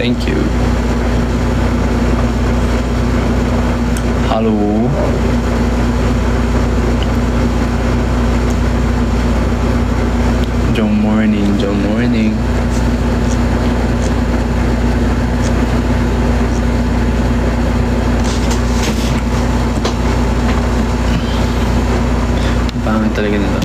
Thank you. Hello. Good morning. Good morning. Pangit talaga nito.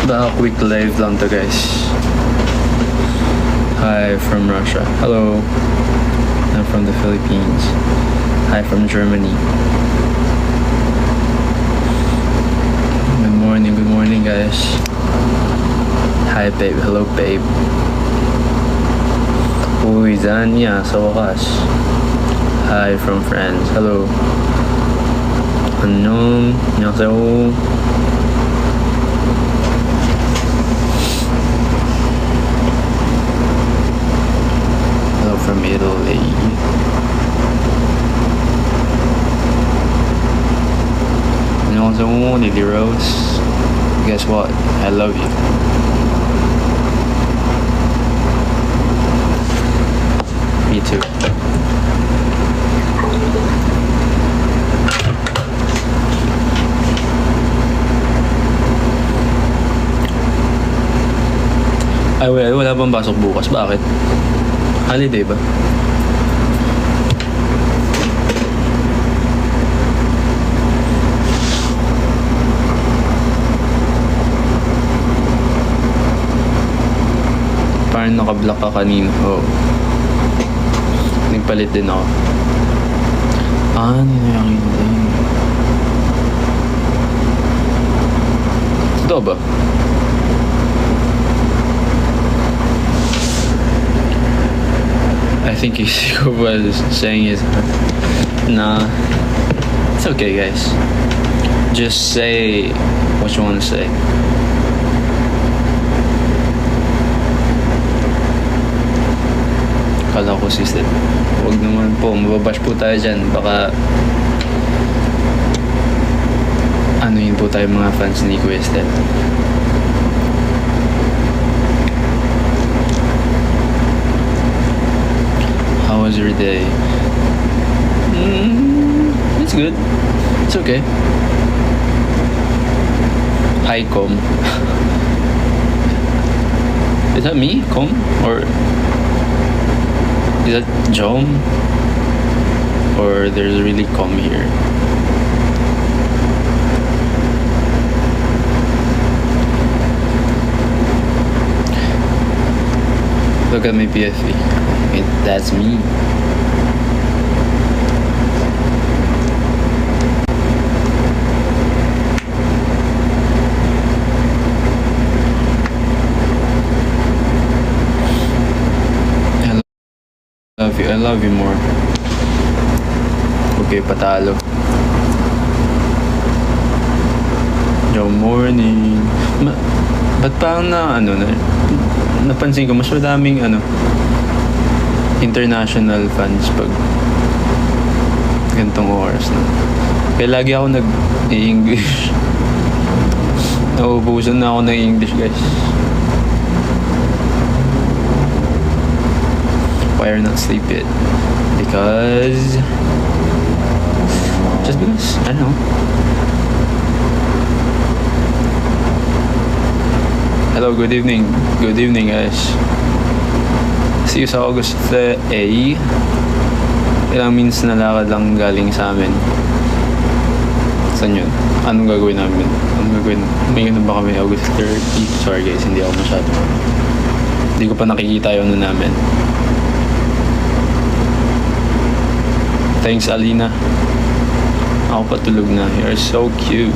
Baka quick live lang to, guys. Hi from Russia. Hello. I'm from the Philippines. Hi from Germany. Good morning, guys. Hi, babe. Hello, babe. Uy, Zanya, sa wakas. Hi from France. Hello. 안녕하세요. Hello from Italy. 안녕하세요, Lily Rose. Guess what? I love you. Me too. Ay, wala bang pasok bukas? Bakit? Holiday ba? Parang naka-block ka kanina. Oo. Nagpalit din ako. Ninayakin din. Ito ba? I think he was saying is nah. It's okay, guys. Just say what you want to say. Kala ko si Steph. Huwag naman po, mababash po tayo dyan. Baka ano yun po tayo mga fans ni Kuya Steph. How was your day? It's good. It's okay. Hi, Com. Is that me, Com? Or is that Jom? Or there's really Com here? Look at my PFE. That's me. I love you more. Okay, patalo. Good morning. Ba't parang napansin ko mas madaming international fans pag gantong oras na. Kaya lagi ako nag-i-English. Nauubusan na ako ng English, guys. Why are not sleep yet? Because I don't know. Hello, good evening. Good evening, guys. See you sa August A. Ilang minutes na lakad lang galing sa amin. Saan yun? Anong gagawin namin? May ganun ba kami August 30? Sorry guys, hindi ako masyado. Hindi ko pa nakikita yung namin. Thanks, Alina. Ako patulog na. You're so cute.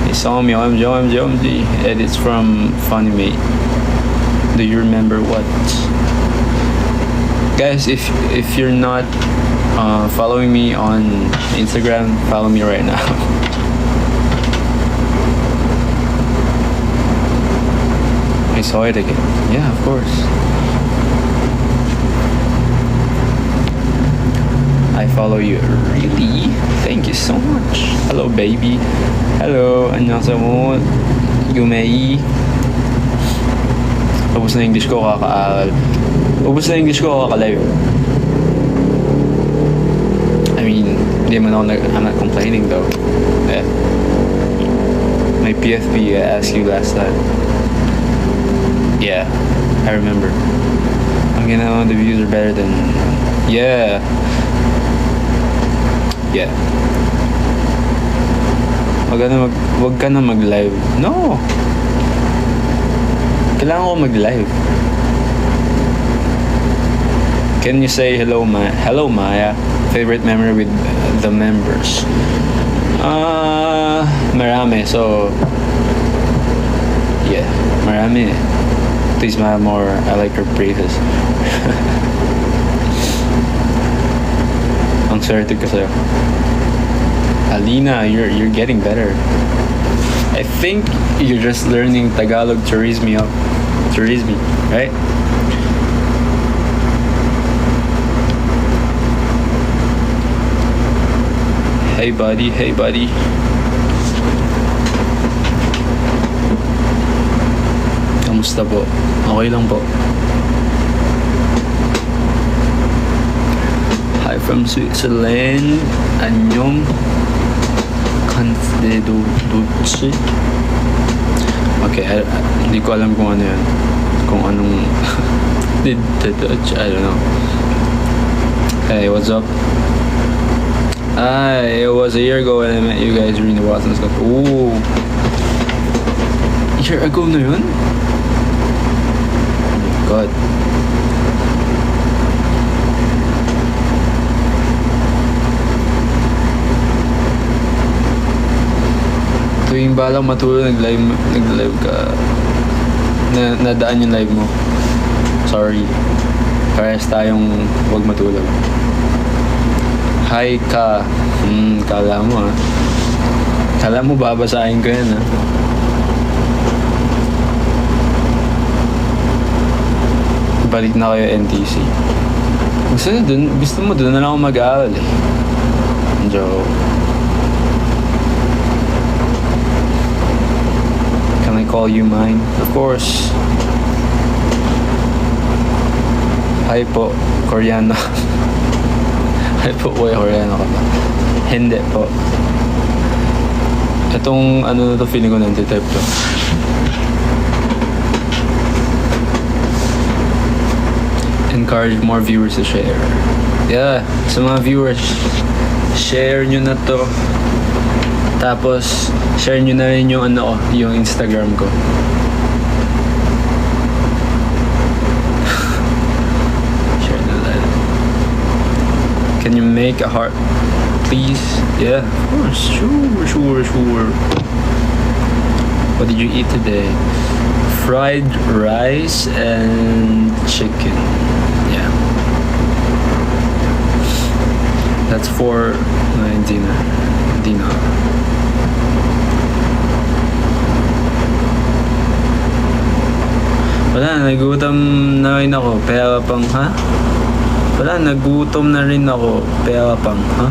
They saw me. OMG. Edits from Funimate. Do you remember what? Guys, if you're not following me on Instagram, follow me right now. I saw it again. Yeah, of course. I follow you. Really? Thank you so much. Hello, baby. Hello. 안녕하세요. Yumei. Ubus na English ko kaka-live. I mean, I'm not complaining though. Yeah. My PFP I asked you last time. Yeah, I remember. I'm gonna know the views are better than. Yeah. Yeah. Wag ka na mag-live. No. Kailangan ko mag-live. Can you say hello, Hello, Maya. Favorite memory with the members? Marami. So, yeah, marami. Please smile more. I like her praises. Ang swerte ko sa'yo. Alina, you're getting better. I think you're just learning Tagalog to raise me up. To raise me, right? Hey buddy, hey buddy. Kamusta po? Okay lang po. Hi from Switzerland. Annyeong. Kandeduchi. Okay, hindi ko alam kung ano yan. Kung anong I don't know. Hey, what's up? It was a year ago when I met you guys during the Watson stuff. Ooh. A year ago na yun? Oh my God. Tuwing balang matulog, nag-live ka. Nadaan yung live mo. Sorry. Parehas tayong wag matulog. Hi ka. Kala mo ah. Kala mo babasahin ko yan ah. Balik na kayo NTC. Gusto mo dun na lang ako mag-aaral eh. Joke. Can I call you mine? Of course. Hi po, Koreano. Hi po, Koreano ka ba? Hindi po. Itong ano na to, feeling ko nanti-type to. Encourage more viewers to share. Yeah, sa mga viewers, share nyo na to. Tapos, share nyo na rin yung ano ko, yung Instagram ko. Share na lang. Can you make a heart, please? Yeah, of course. Sure. What did you eat today? Fried rice and chicken. Yeah. That's for my dinner. Wala, nagutom na rin ako. Pera pang, ha? Wala, nagutom na rin ako. Pera pang, ha?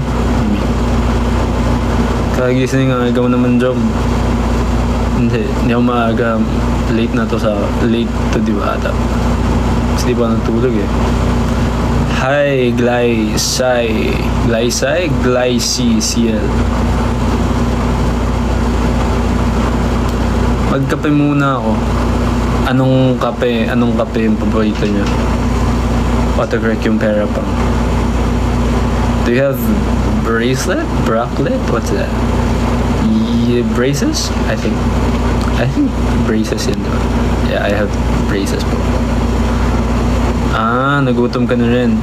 Kagising nga, ikaw naman, Jom. Hindi ako maaga. Late to di ba ata? Kasi di ba natulog eh. Hi, Glycel. Magkape muna ako. Anong kape yung paborito niya? Autocorrect yung pera pang. Do you have bracelet? What's that? Braces? I think braces yun, diba? Yeah, I have braces po. Nagutom ka na rin.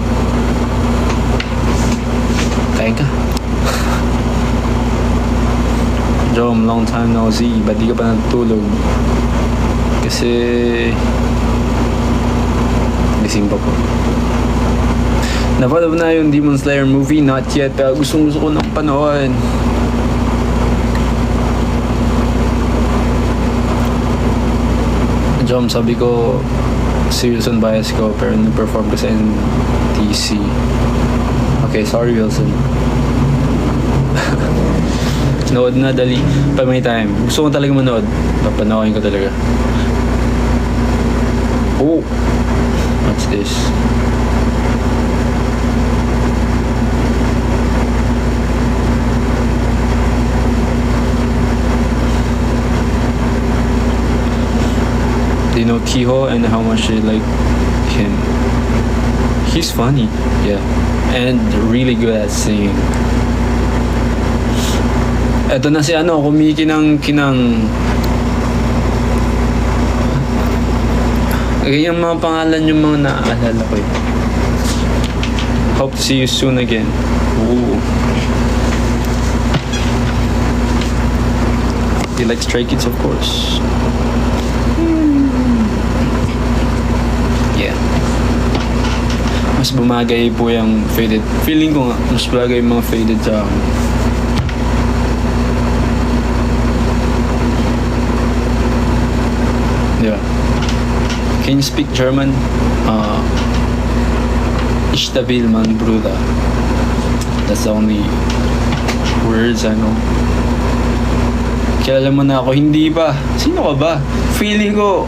Kain ka. Jom, long time no see. Ba't di ka pa natutulog? Kasi gising pa po. Napanood na yung Demon Slayer movie? Not yet, pero gusto ko nang panoorin. Jom, sabi ko, serious on bias ko, pero nag-perform ko sa NTC. Okay, sorry Wilson. Nood na dali. Pag may time. Gusto ko talaga manood. Papanoorin ko talaga. Oh! What's this? Do you know Kiho and how much they like him? He's funny, yeah, and really good at singing. Eto na si ano, kumikinang-kinang. Ganyan mga pangalan yung mga naaalala ko eh. Hope to see you soon again. Ooh. You like Stray Kids, of course. Yeah. Mas bumagay po yung faded. Feeling ko nga, mas bagay yung mga faded sa akin. Yeah. Can you speak German? Ich will man Bruder. That's the only words I know. Kilala mo na ako, hindi ba? Sino ka ba? Feeling ko.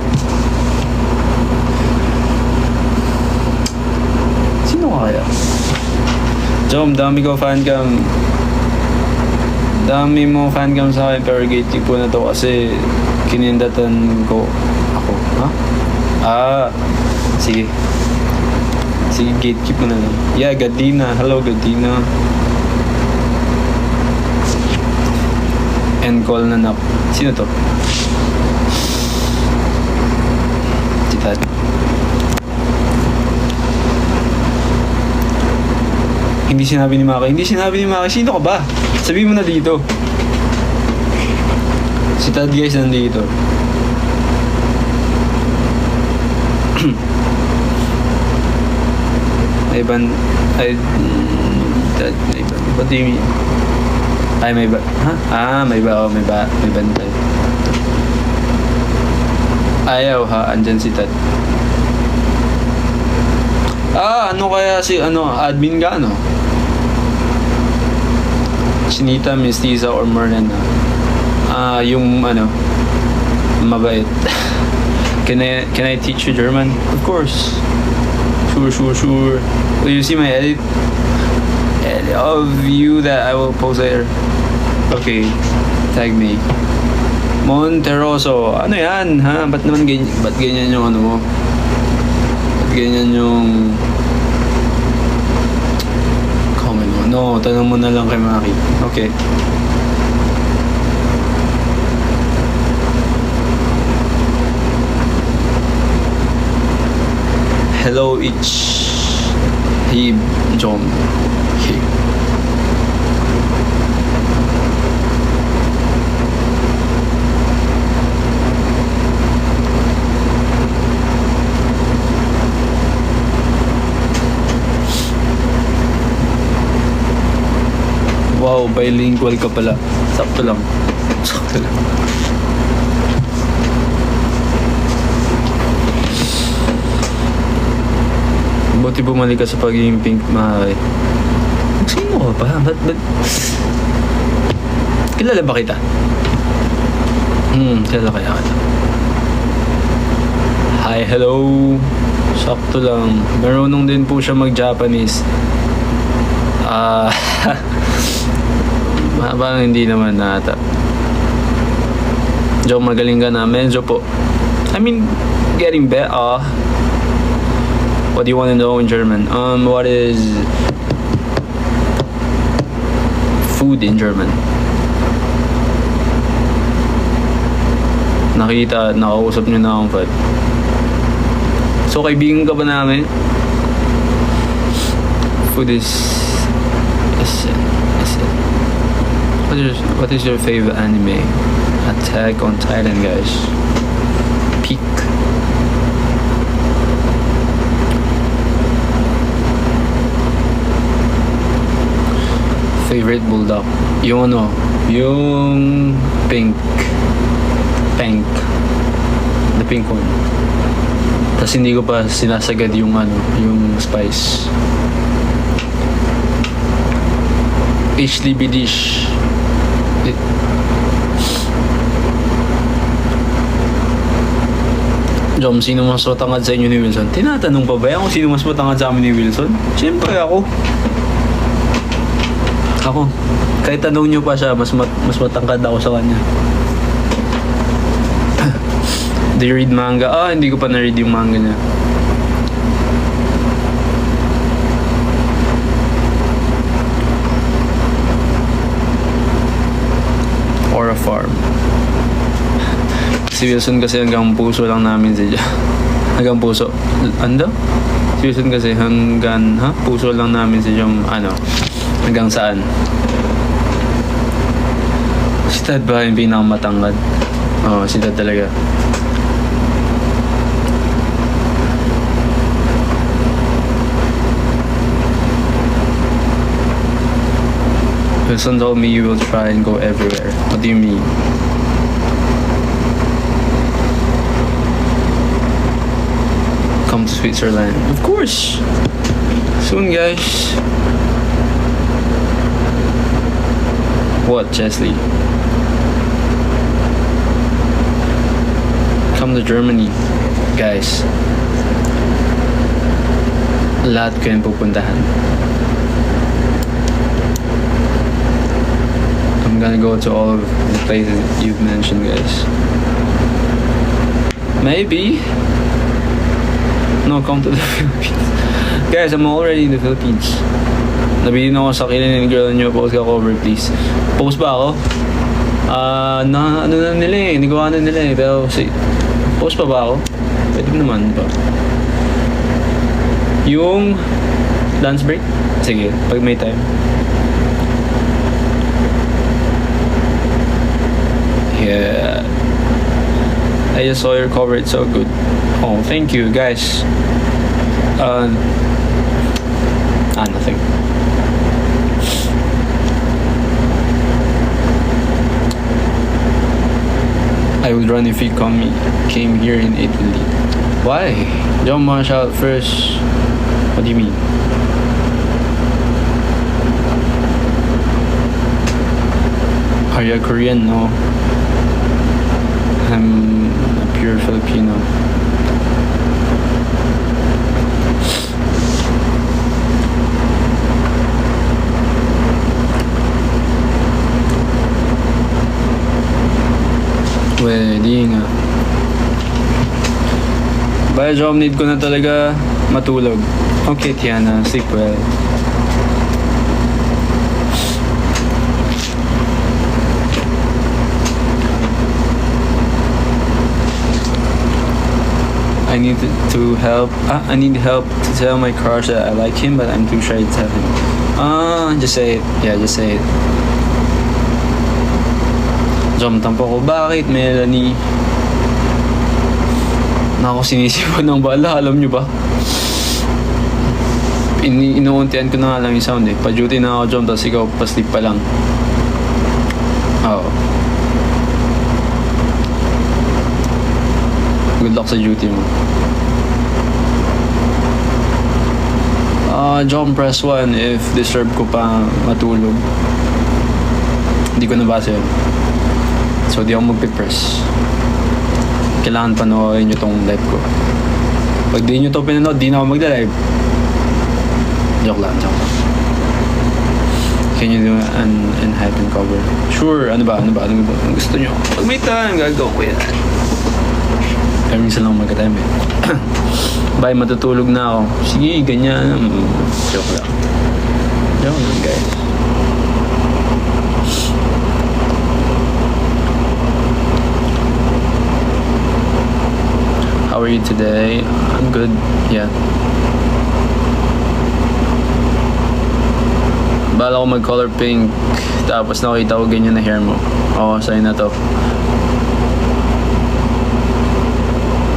Sino ka kaya? Jom, dami ko fan cam. Dami mo fan cam sa akin, pero gatekeep po na to kasi kinindatan ko ako. Ha? Ah, sige. Sige, gatekeep mo na lang. Yeah, Gadina. Hello, Gadina. End call na nap. Sino to? Si Tad. Hindi sinabi ni Maki. Hindi sinabi ni Maki. Sino ka ba? Sabihin mo na dito. Si Tad guys nandito. Iban. What do you mean? Ay, may ba? Ha? Ah, may ba? Oh, may bantay. Ayaw ha, andyan si Tad. Ah, ano kaya si, admin ka, ano? Chinita, Mestiza, or Merlin, yung, mabait. Can I teach you German? Of course. Sure. Will you see my edit of you that I will post later? Okay, tag me. Monteroso, ano yan, ha? Ba't ganyan yung ano mo? Ba't ganyan yung comment mo? No, tanong mo na lang kay Maki. Okay. Hello, Jom. Okay. Wow, bilingual ka pala. Sakto lang. Buti bumalik ka sa pagiging pink, Maki. Sino ka pa? Ba't? Kilala ba kita? Kilala kaya kita. Hi, hello. Sakto lang. Marunong din po siya mag-Japanese. Parang hindi naman nata. Joke, magaling ka na. Medyo po. I mean, getting better. What do you want to know in German? What is food in German? Nakausap niyo na akong Fad. So, kaibigan ka ba namin? Food is What is your favorite anime? Attack on Titan, guys. Peak. Favorite bulldog? Yung pink. The pink one. Tapos hindi ko pa sinasagad yung spice. HDB dish. Jom, sino mas matangad sa inyo ni Wilson? Tinatanong pa ba yan kung sino mas matangad sa amin ni Wilson? Siyempre ako. Kahit tanong nyo pa siya, mas matangkad ako sa kanya. Do you read manga? Hindi ko pa na-read yung manga niya. Or a farm. Si Wilson kasi hanggang puso lang namin siya. Hanggang puso. Ano? Si Wilson kasi hanggang puso lang namin siya yung hanggang saan. Si Tad ba yung pinakamatangkad? Oo, si Tad talaga. Wilson told me you will try and go everywhere. What do you mean? Come to Switzerland. Of course! Soon, guys. What, Chesley? Come to Germany, guys. Lahat ko yung pupuntahan. I'm gonna go to all of the places you've mentioned, guys. Maybe. No, come to the Philippines. Guys, I'm already in the Philippines. Nabili na ako sa kilin ng girl nyo. Post ka cover, please. Post ba ako? Ano na nila eh. Nigawa na nila eh. Pero, post pa ba ako? Pwede naman ba? Yung dance break? Sige, pag may time. Yeah. I just saw your cover. It's so good. Oh, thank you, guys. Nothing. I would run if he came here in Italy. Why? Don't march out first. What do you mean? Are you a Korean? No. I'm a pure Filipino. Pwede nga. Bye, Jom. Need ko na talaga matulog. Okay, Tiana. Sleep well. I need help to tell my crush that I like him, but I'm too shy to tell him. Just say it. Yeah, just say it. Jom, tampo ko. Bakit, Melanie? Nako, sinisipan ng bala. Alam nyo ba? Inuuntian ko na nga lang yung sound eh. Pa-duty na ako, Jom, tapos ikaw pa-sleep pa lang. Oo. Good luck sa duty mo. Jom, press 1 if disturb ko pa matulog. Hindi ko nabasa yun. So, di ako magpipress. Kailangan panoorin nyo tong live ko. Pag di nyo to pinanood, di na ako magda-live. Joke lang. Can you do an hype and cover? Sure, ano ba? Anong gusto nyo? Pag may time, gagawin ko yan. Kaya minsan lang magka-time eh. Bye, matutulog na ako. Sige, ganyan. Joke lang, guys. How are you today? I'm good. Yeah. Bala ko mag-color pink. Tapos nakita ko ganyan na hair mo. Oo, sa'yo na to.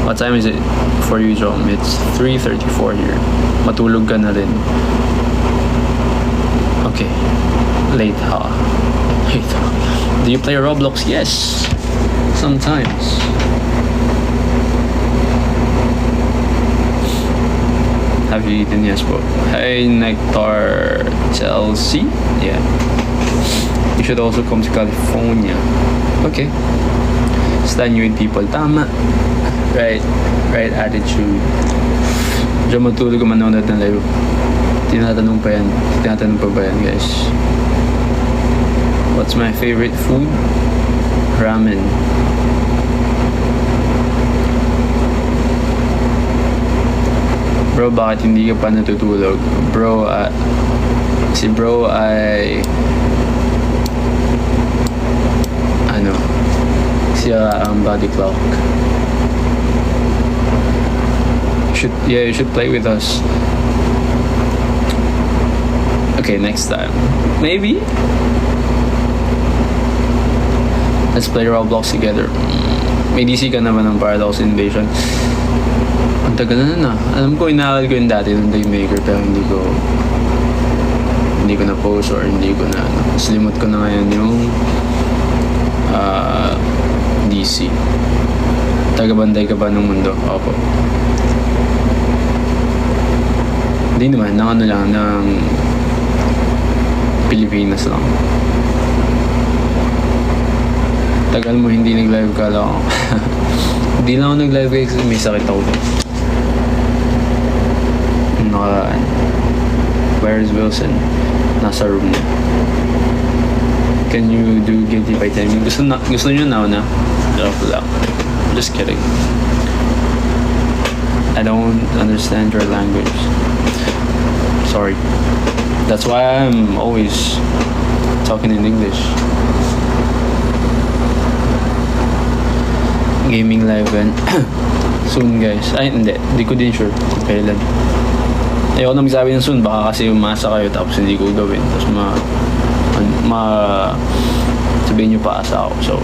What time is it for you, Jom? It's 3:34 here. Matulog ka na rin. Okay. Late, ha? Late, ha? Do you play Roblox? Yes. Sometimes. Have you eaten? Yes, bro. Hey, Nectar Chelsea? Yeah. You should also come to California. Okay. Stand you with people. Tama. Right. Right attitude. Diyan matulog kung manonood ng live. Tinatanong pa yan. Tinatanong pa ba yan, guys? What's my favorite food? Ramen. Bro, bakit hindi ka pa natutulog? Bro, si bro ay siya ang body clock. You should play with us. Okay, next time. Maybe. Let's play Roblox together. May DC ka naman ng Paradox Invasion. Ang tagal na. Alam ko, inaalala ko yung dati ng Daymaker, pero hindi ko na post or hindi ko na slimot ko na ngayon yung DC. Tagabanday ka ba ng mundo? Opo. Hindi naman, ng Pilipinas lang. Tagal mo hindi nag-live ka lang. Hindi lang ako nag-live kasi may sakit ako. Where's Wilson? Nasa room niya. Can you do guilty by timing? Gusto nyo na? Joke lang. Just kidding. I don't understand your language. Sorry. That's why I'm always talking in English. Gaming live and soon, guys. Ay, hindi ko din sure kung kailan. Ayoko na magsabi ng soon, baka kasi umasa kayo tapos hindi ko gawin. Tapos sabihin nyo pa asa ako. So,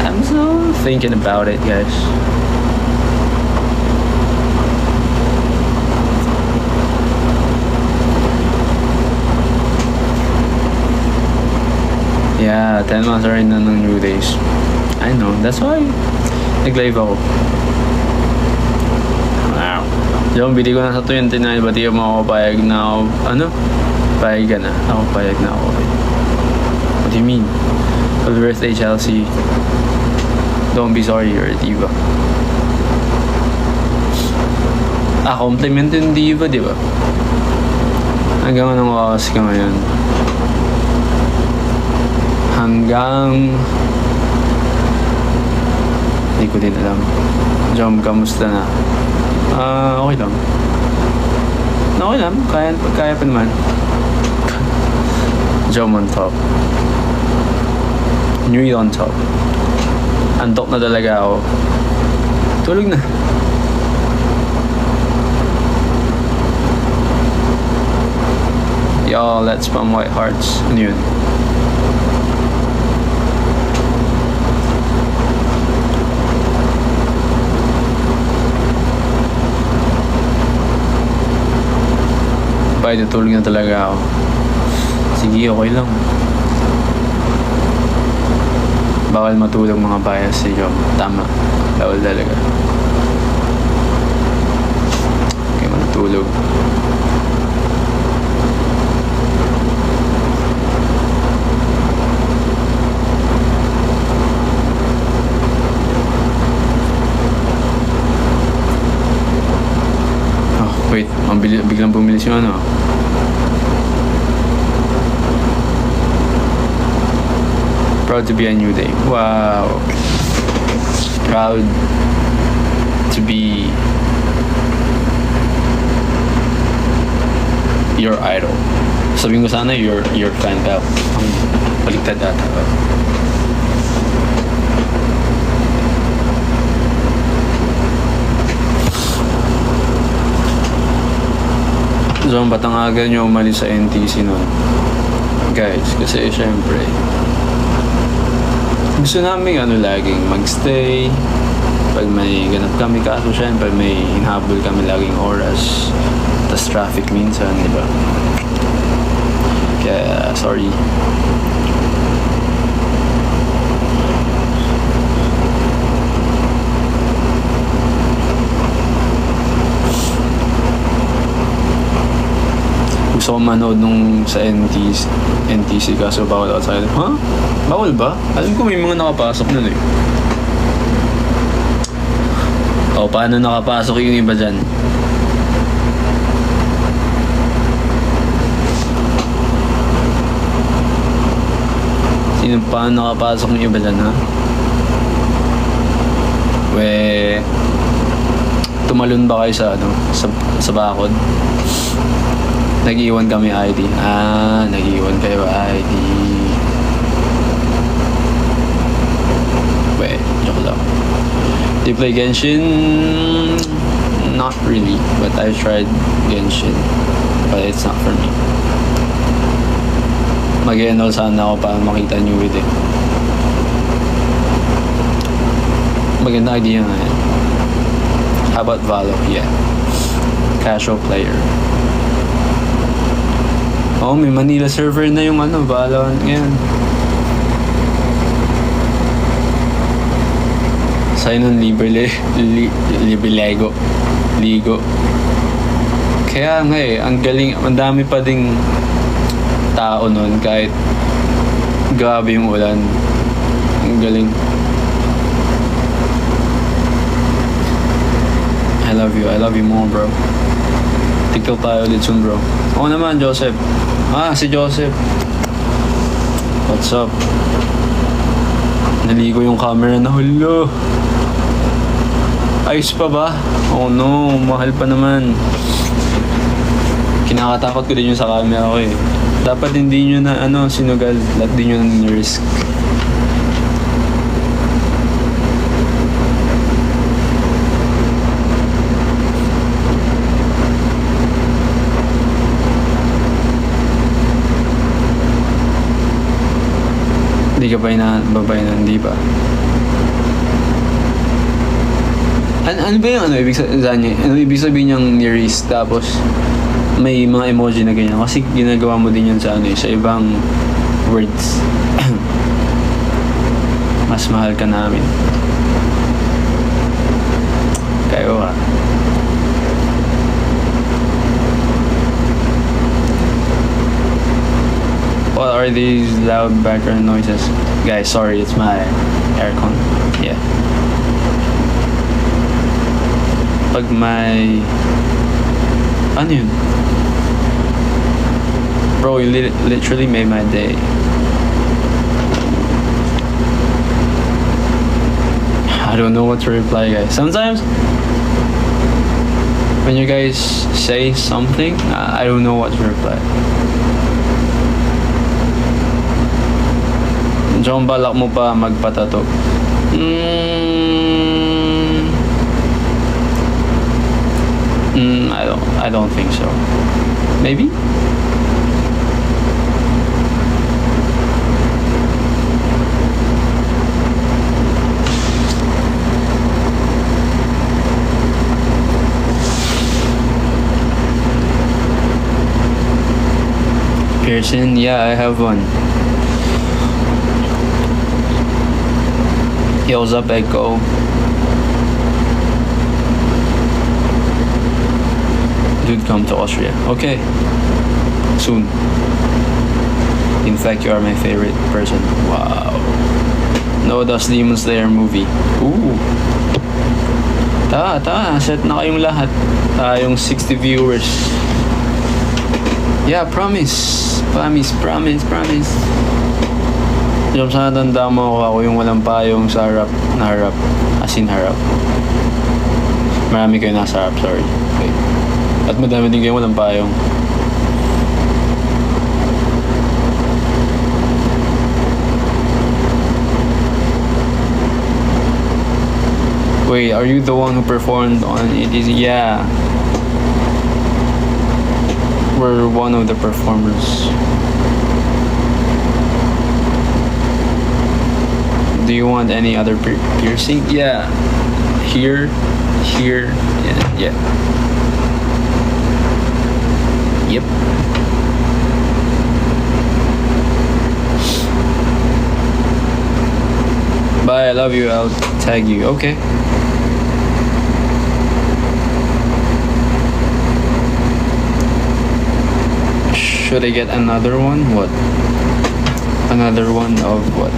I'm so thinking about it, guys. Yeah, 10 months rin na ng New Days. I know, that's why nag-live ako. Wow. Yung bili ko na sa 29, ba't yung makapayag na ako, payag ka na. Ako payag na ako. What do you mean? Happy birthday, Chelsea. Don't be sorry, you're a diva. Compliment yung diva, di ba? Hanggang anong oras ka ngayon? Hanggang hindi ko din alam. Jom, kamusta na? Okay lang. Okay lang, kaya pa naman. Jom on top. New on top. Antok na talaga ako. Tulog na. Y'all, let's spam white hearts. Ano yun? Bye, tutulog na talaga ako. Sige, okay lang. Bawal matulog mga bias si Jom. Tama. Bawal talaga. Okay, matulog. Wait, biglang bumilis yung ano. Proud to be a new day. Wow. Proud to be your idol. Sabihin ko sana your fan ka. Ang baligtad ata. So, ba't ang aga nyo umalis sa NTC nun? Guys, kasi syempre gusto namin laging magstay pag may ganap kami, kaso syempre may hinahabol kami laging oras, tas traffic minsan, diba? Kaya sorry. Gusto gusto ko manood nung sa NTC kaso bawal outside. Huh? Bawal ba? Alam ko may mga nakapasok nun eh. O, paano nakapasok yung iba dyan? Paano nakapasok yung iba dyan, ha? Tumalon ba kayo sa, sa bakod? Nag-iwan kami ID. Nag-iwan kayo ID. Joke lang. Do you play Genshin? Not really, but I tried Genshin. But it's not for me. Mag-enroll sana ako para makita nyo with it. Maganda idea nga yan. How about Valo? Yeah. Casual player. Oh, may Manila server na yung Valo. Yan. Sign on Libre Lego. Kaya nga ang galing, ang dami pa ding tao nun kahit grabe yung ulan. Ang galing. I love you more, bro. Tiktok tayo ulit soon, bro. Oo naman, Joseph. Si Joseph. What's up? Naligo yung camera na, hulo. Ayos pa ba? Oh no, mahal pa naman. Kinakatakot ko din yung sa camera ko eh. Dapat hindi nyo na sinugal at di nyo na risk. Hindi ka ba babay na hindi ba? Ano ba yung ibig sabihin niyang nearest tapos may mga emoji na ganyan kasi ginagawa mo din yan sa sa ibang words. Mas mahal ka namin. Kayo What are these loud background noises? Guys, sorry, it's my aircon. Yeah. Pag may... Ano yun? Bro, you literally made my day. I don't know what to reply, guys. Sometimes, when you guys say something, I don't know what to reply. Diyan balak mo pa magpatato? I don't think so. Maybe? Pearson? Yeah, I have one. Yo, what's up, Echo? Dude, come to Austria. Okay. Soon. In fact, you are my favorite person. Wow. No, that's Demon Slayer movie. Ooh. Set na kayong lahat. Yung 60 viewers. Yeah, promise. Yung sana tanda mo ako yung walang payong sa harap. As in harap. Marami kayo nasa harap, sorry. Okay. At madami din kayo walang payong. Wait, are you the one who performed on EDC? Yeah. We're one of the performers. Do you want any other piercing? Yeah. Here, yeah. Yep. Bye, I love you. I'll tag you. Okay. Should I get another one? What? Another one of what?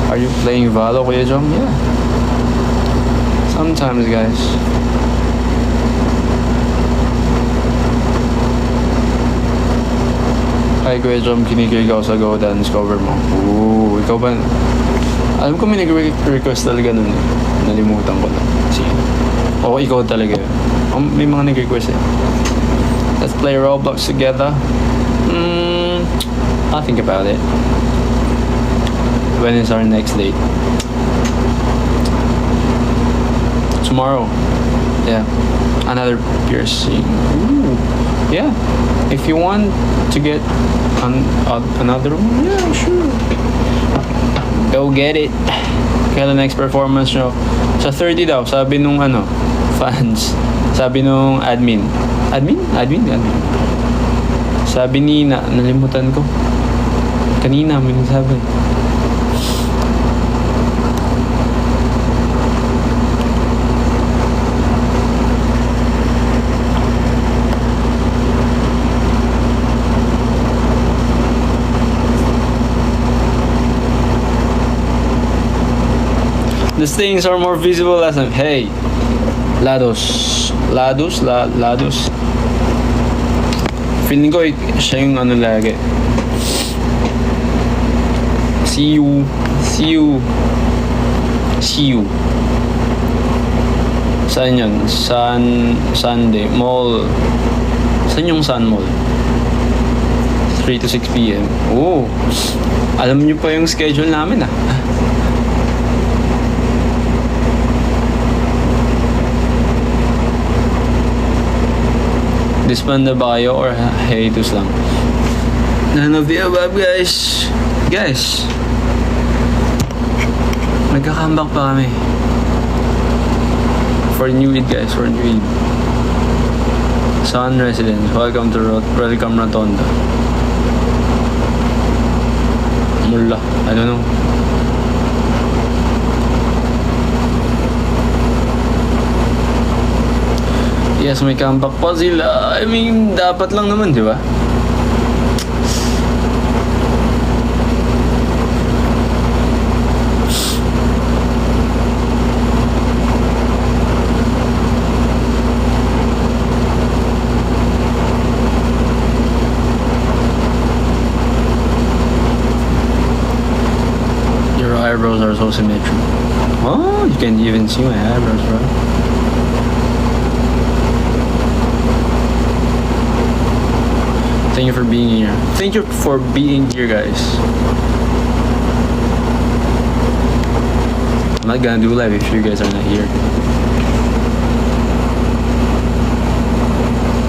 Are you playing Valo, Kuya Jom? Yeah. Sometimes, guys. Hi, Kuya Jom. Kinikilig ako sa Go Dance cover mo. Ooh, ikaw ba? Alam ko may nag-request talaga nun eh. Nalimutan ko na. Sige. Oo, ikaw talaga yun. May mga nag-request eh. Let's play Roblox together. I'll think about it. When is our next date? Tomorrow. Yeah. Another piercing. Ooh. Yeah. If you want to get another one, yeah, sure. Go get it. Kaya the next performance nyo. Sa 30 daw, sabi nung fans. Sabi nung admin. Admin? Sabi ni nalimutan ko. Kanina may nagsabi. The stains are more visible as hey, Lados. Feeling ko siya yung lagi. See you. Saan yun? Sunday Mall. Saan yung Sun Mall? 3 to 6 p.m. Oh, alam niyo pa yung schedule namin ah. Disbanda ba kayo or hiatus lang? None of the above, guys. Guys, nagka-comeback pa kami. For New Eid, guys. For New Eid. Sun residents, welcome Rotonda. Mula, I don't know. Yes, may comeback pa sila. I mean, dapat lang naman, di ba? Your eyebrows are so symmetrical. Oh, you can't even see my eyebrows, bro. Thank you for being here. Thank you for being here, guys. I'm not gonna do live if you guys are not here.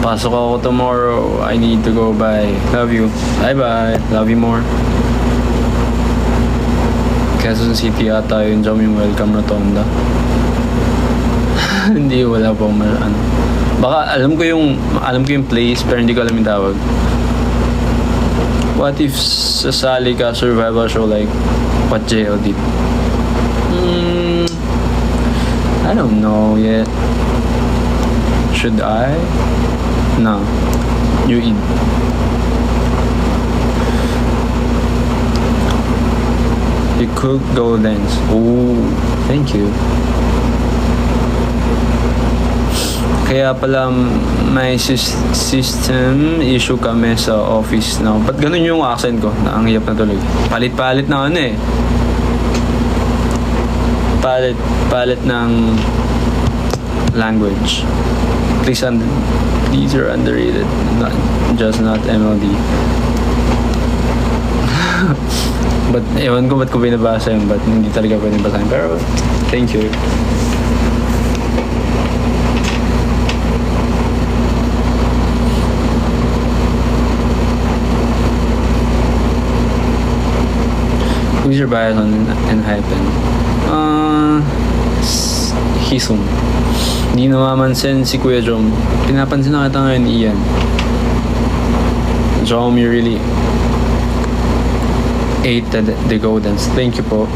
Pasok ako tomorrow. I need to go. Bye. Love you. Bye. Love you more. Quezon City ata yun. Diyan yung welcome Rotonda. Hindi, wala pong Baka alam ko yung place pero hindi ko alam yung tawag. What if sasali ka survival show like what JL did? I don't know yet. Should I? No. You eat. You cook go dance. Oh, thank you. Kaya pala may system issue kami sa office now. Ba't ganun yung accent ko? Na ang hiyap na tuloy. Palit-palit na eh. Palit ng language. Please are underrated. Not MLD. But ewan ko ba't ko binabasa yun. Ba't hindi talaga pwede basahin. Pero thank you. Who's your bias on Enhypen? Hisum. Hindi namamansin si Kuya Jom. Pinapansin na kita ngayon, Ian. Jom, you really ate the Go Dance. Thank you po.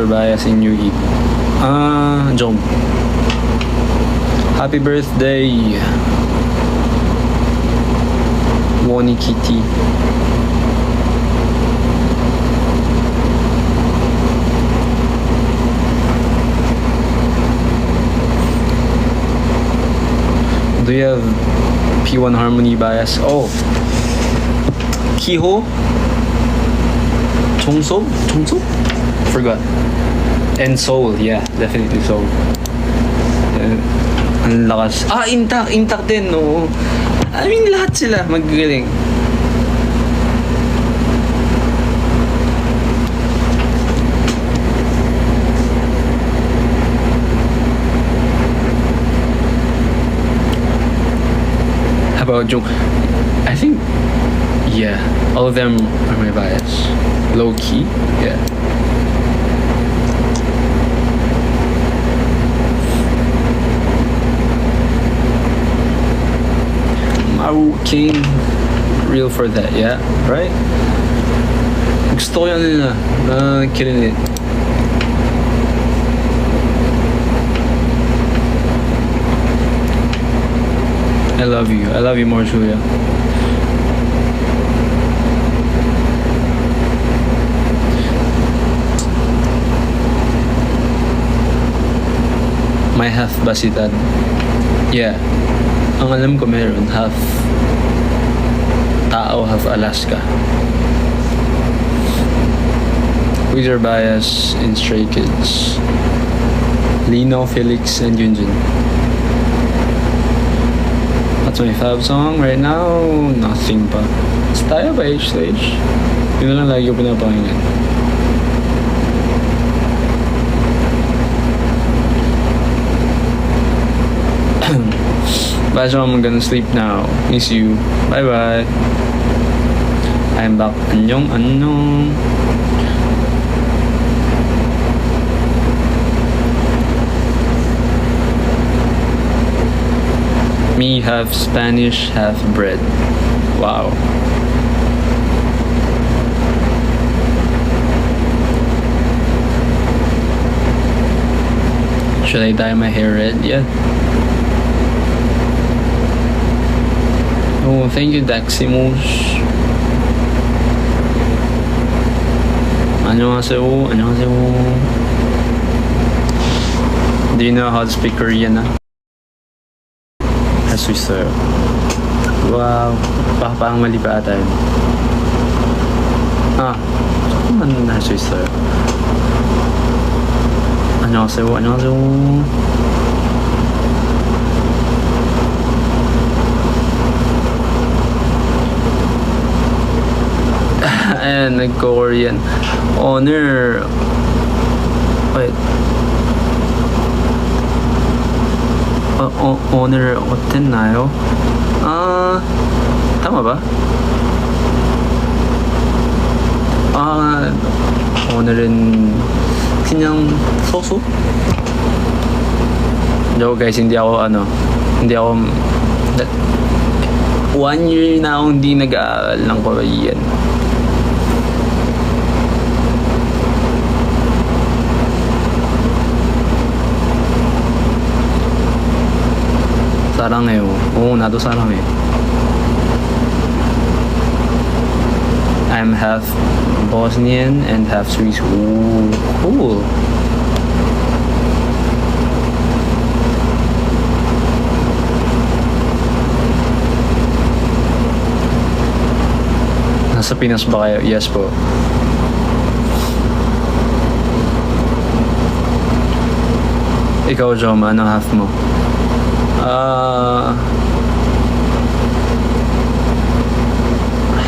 your bias in your eat? Jom. Happy birthday, Woni Kitty. Do you have P1 Harmony bias? Oh, Kiho? Chongso? Chongso? Forgot. And Soul, yeah, definitely Soul. Ang lakas. Intact. Intact din, no? I mean, lahat sila magagaling. How about Jung? I think, yeah, all of them are my bias. Low key, yeah. Maru King, real for that, yeah, right? Gusto ko yan nila, killing it. I love you more, Julia. My half Basitan. Yeah. Ang alam ko meron, half tao, half Alaska. With your bias in Stray Kids. Lino, Felix, and Yunjin. That's my fab song right now. Nothing pa. Style by H-Stage. Yun na lang lagi ko pinapakinggan. Bye, John. I'm gonna sleep now. Miss you. Bye bye. I'm back. Annyeong, annyeong. Me half Spanish, half bread. Wow. Should I dye my hair red? Yeah. Oh, thank you, Daximus. 안녕하세요. 안녕하세요. Do you know how to speak Korean? 할 수 있어요. Wow. parang mali pa ata yun. 조금만 할 수 있어요. 안녕하세요. 안녕하세요. And Korean. 오늘 wait. 오늘 어땠나요? tama ba? 오늘은 그냥 소소? No guys, hindi ako 1 year na akong hindi nag-aaral ng Korean. 사랑해요. 오, 나도 사랑해. I'm half Bosnian and half Swiss. Ooh, cool. Nasa Pinas ba kayo? Yes po. Ikaw, Jom, ano half mo?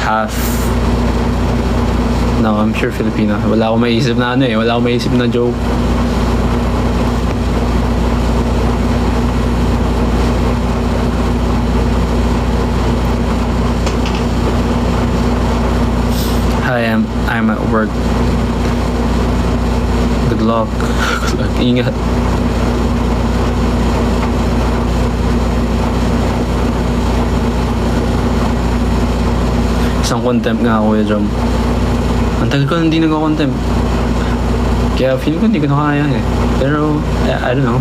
Half. No, I'm sure Filipino. Wala akong maisip na wala akong maisip na joke. Hi, I'm at work. Good luck. Good luck. Ingat. Isang contempt nga ako, Jom. Ang tagal ko hindi nag-contempt. Kaya feel ko hindi ko na kaya eh. Pero, I don't know.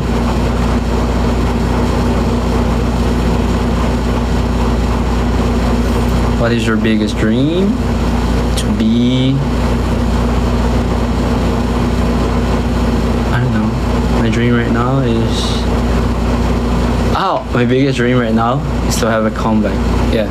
What is your biggest dream? To be... I don't know. My dream right now is... Oh! My biggest dream right now is to have a comeback. Yeah.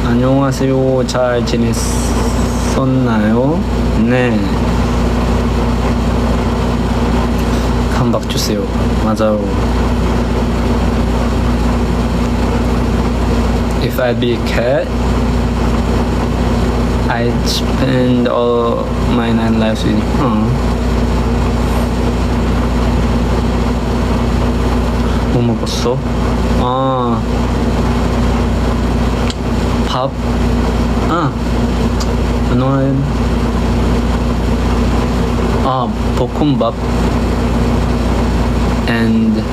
안녕하세요. 잘 지냈었나요? 네. 컴백 주세요. 맞아요. If I'd be a cat, I'd spend all my 9 lives with you. 뭐 먹었어? 밥? ano nga yun? 볶음밥 and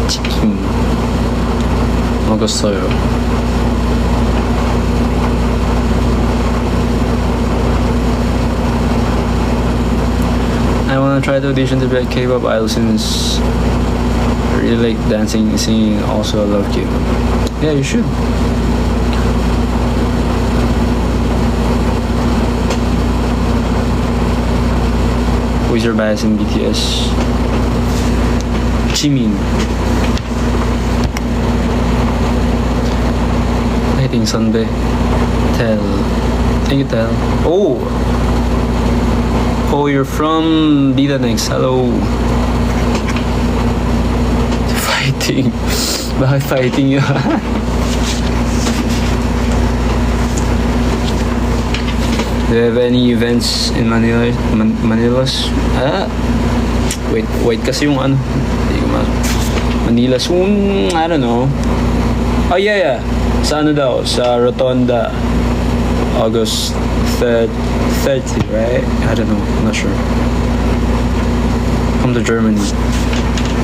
chicken 먹었어요. I wanna try to audition to be a K-pop idol since I really like dancing and singing. Also, I love K-pop. Yeah, you should. Who's your bias in BTS? Jimin. I think Sunbae. Tell. Thank you, Tell. Oh, you're from Bida Next. Hello. Fighting. Bakit fighting yun? Do you have any events in Manila? Manilas? Wait kasi yung ano. Manila soon, I don't know. Oh yeah. Sa ano daw? Sa Rotonda. August 30, right? I don't know. I'm not sure. Come to Germany.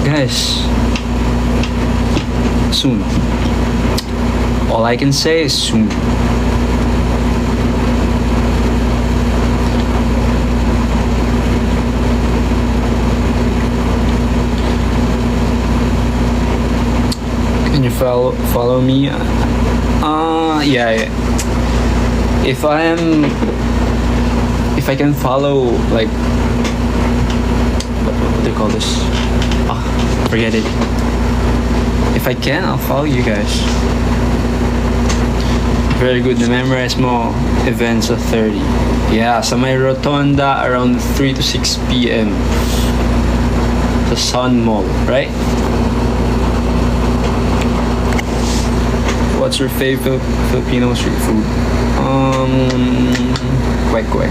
Guys. Soon. All I can say is soon. Can you follow me? Yeah. If I can follow, like, what do you call this? Forget it. If I can, I'll follow you guys. Very good na memorize mo events of 30. Yeah, sa may Rotonda around 3 to 6 p.m. Sa Sun Mall, right? What's your favorite Filipino street food? Kwek.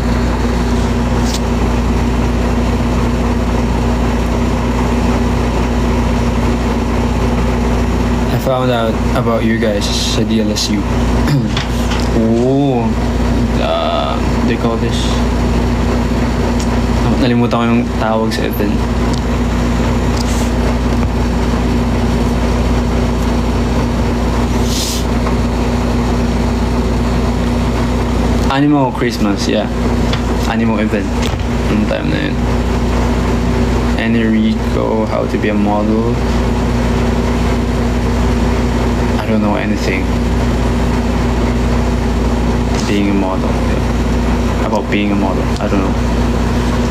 I found out about you guys sa DLSU. They call this. Nalimutan ko yung tawag sa event. Animo Christmas, yeah. Animo event. Yung time na yun. Enrico, how to be a model. I don't know anything. Being a model. Yeah. About being a model. I don't know.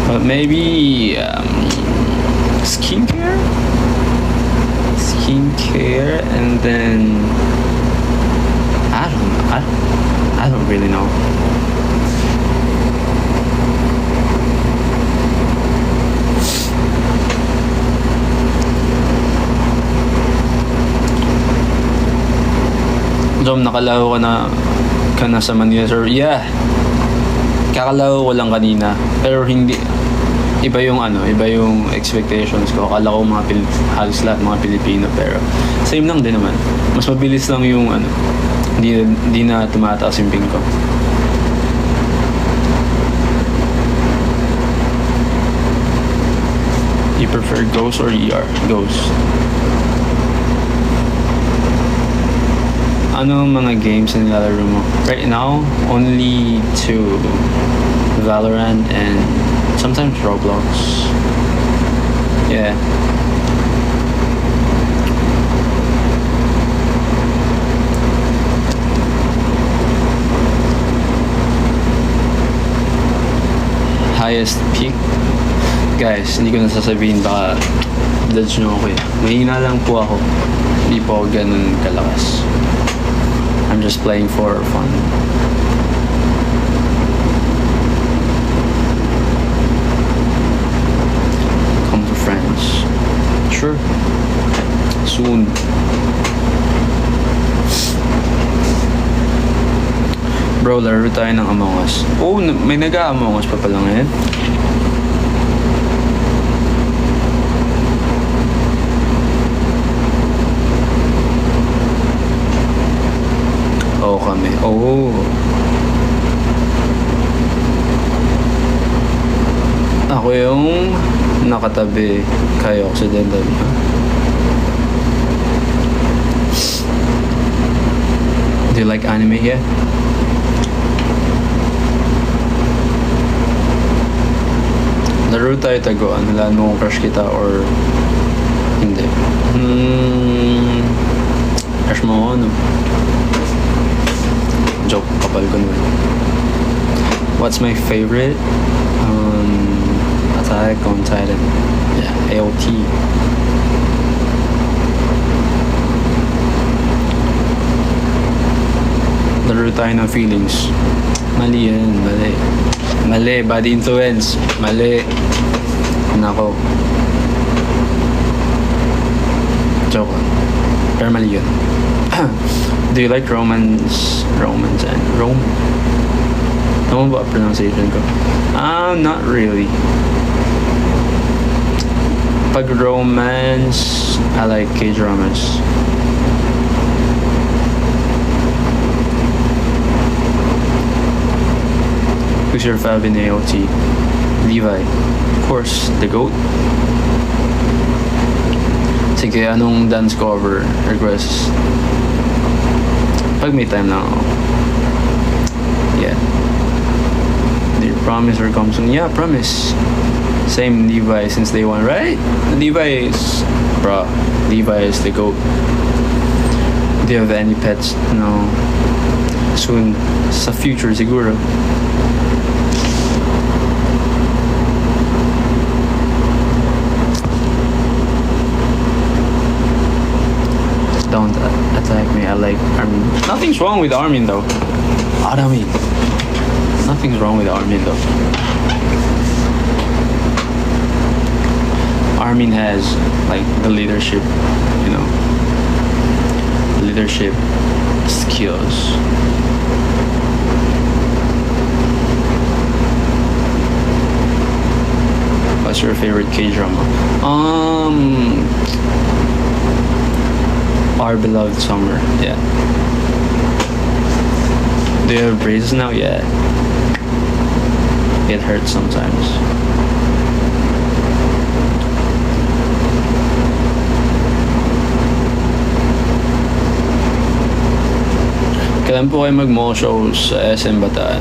But maybe skincare? Skincare and then I don't really know. Dom, nakalaro ka na sa Manila, sir. Yeah. Kakalaro ko lang kanina. Pero hindi. Iba yung expectations ko. Akala ko halos lahat mga Pilipino. Pero same lang din naman. Mas mabilis lang yung hindi na tumataas yung ping ko. You prefer Ghost or ER? Ghost. Ano mga games na nilalaro mo? Right now, only to Valorant and sometimes Roblox. Yeah. Highest peak? Guys, hindi ko na sasabihin, baka judge nyo ako eh. Mahina lang po ako. Hindi po ako ganun kalakas. I'm just playing for fun. Come to friends. Sure. Soon. Bro, laro tayo ng Among Us. Oh, may nag-a-Among Us pa pala ngayon. Oo kami. Oo. Ako yung nakatabi kay Occidental. Do you like anime here? Laro tayo taguan. Wala mo kung crush kita or hindi. Crush mo ako, no? Joke, kapal ko naman. What's my favorite? Attack on Titan. Yeah, AOT. Laro tayo ng feelings. Mali yan, mali. Mali, bad influence. Mali. Nako. Joke. Pero mali yun. Do you like romance and Rome? Ano ba pronunciation ko? Not really. Pag romance, I like K-dramas. Who's your fab in AOT? Levi. Of course, the GOAT. Sige, anong dance cover requests? Pag may time lang ako. Yeah. Do you promise or come soon? Yeah, promise. Same Levi since day one, right? Levi is... Bro, Levi is the GOAT. Do you have any pets? No. Soon. Sa future, siguro. Don't attack me. I like Armin. Nothing's wrong with Armin though. Armin. Nothing's wrong with Armin though. Armin has like the leadership, you know, leadership skills. What's your favorite K-drama? Our Beloved Summer, yeah. Do you have braces now? Yeah. It hurts sometimes. Kailan po kayo mag-mall shows sa SM Bataan?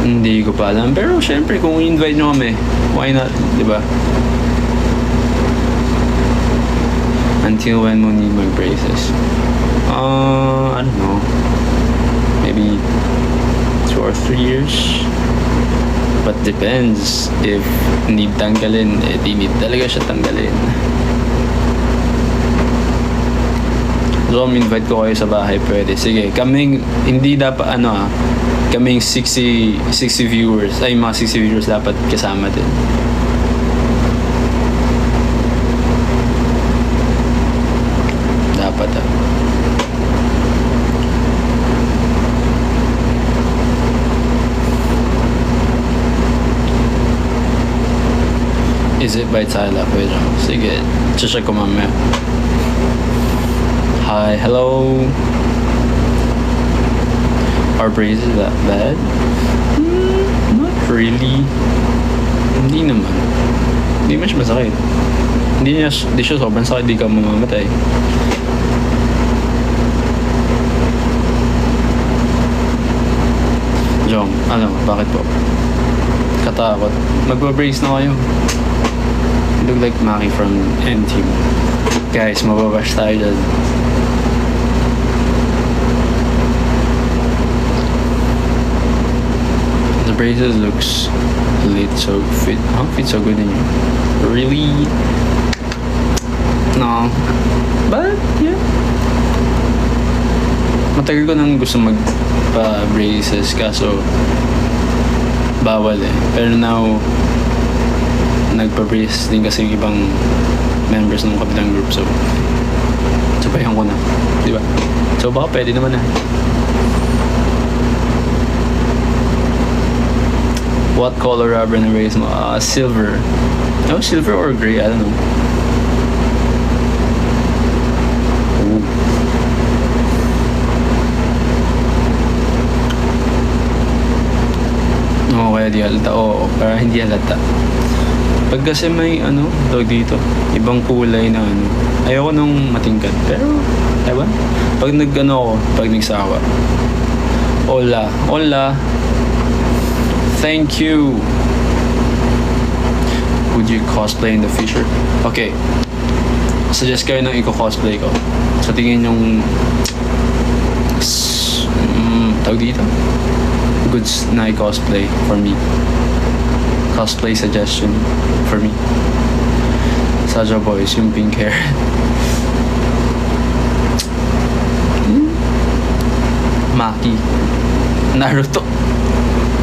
Hindi ko pa alam. Pero syempre, kung invite nyo kami, why not, di ba? Until when mo need mag-braces? I don't know. Maybe 2 or 3 years. But depends. If need tanggalin, di need talaga siya tanggalin. So, invite ko kayo sa bahay, pwede. Sige, kaming, hindi dapat, kaming 60 viewers, ay mga 60 viewers dapat kasama din. Dapat Is it by Tyler? Wait, sige, check ko mamaya. Hi, hello. Are braces that bad? Not really. Hindi naman. Hindi man siya masakit. Hindi siya sobrang sakit, di ka mamamatay. Ano, bakit po? Katakot. Magbabrace na kayo. You look like Maki from N-Team. Guys, mababash tayo dyan. The braces looks lit, so fit. Fits so good in you. Really? No. But, yeah. Matagal ko nang gusto magpa-braces, kaso bawal eh. Pero now, nagpa-brace din kasi yung ibang members ng kabilang group, so sabayan ko na, di ba? So baka pwede naman na. What color rubber na brace mo? Silver. No, silver or gray, I don't know. Oo, kaya di halata. Oo, para hindi halata. Pag kasi may tawag dito, ibang kulay na ayoko nung matingkad. Pero, diba? Pag pag nagsawa. Hola. Thank you. Would you cosplay in the future? Okay. Suggest kayo ng i-cosplay ko. Sa tingin yung tawag dito, goods na i-cosplay for me. Cosplay suggestion for me. Saja Boys, yung pink hair. Maki. Naruto.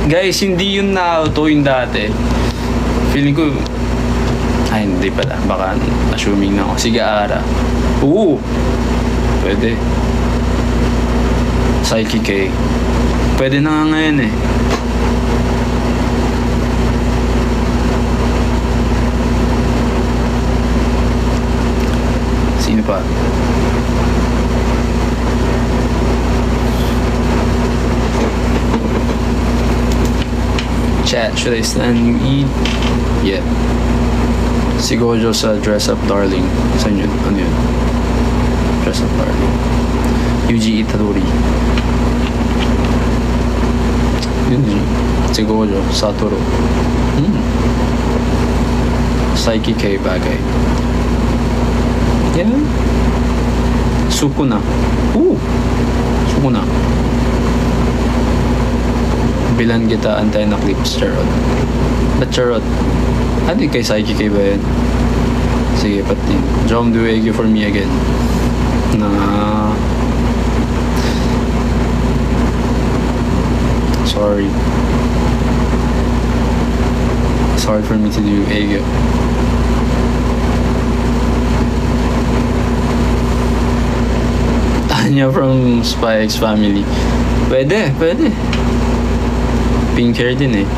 Guys, hindi yung Naruto yung dati. Feeling ko, ay hindi pala. Baka assuming na ako. Sige, Ara. Pwede. Psyche K. Pwede na nga ngayon eh. Sino pa? Chat, should I stand you eat? Yeah. Si Gojo sa Dress Up Darling. Saan yun? Ano yun? Dress Up Darling. Yuji Itadori. Yuji. Si Gojo. Satoru. Psyche K bagay. Yeah. Sukuna. Sukuna. Bilan kita antay na clips, charot. Ba't charot? Ano kay Psyche K ba yun? Sige, pati. Jom do egg for me again. Sorry. It's hard for me to do egg. Anya from Spy X Family. Pwede. Pink hair din eh.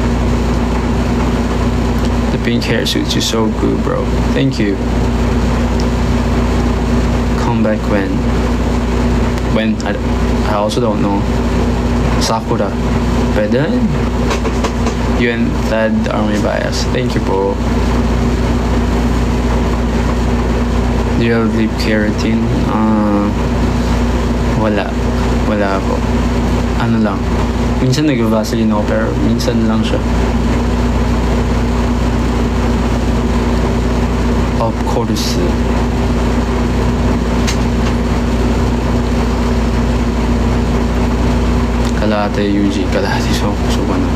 The pink hair suits you so good, bro. Thank you. Come back when? I also don't know. Sakura. Pwede? You and Thad are my bias. Thank you, bro. Do you have lip keratin? Wala po. Ano lang. Minsan nag-vaseline ako, pero minsan lang siya. Of course. Kalahati Yuji, kalahati Subano.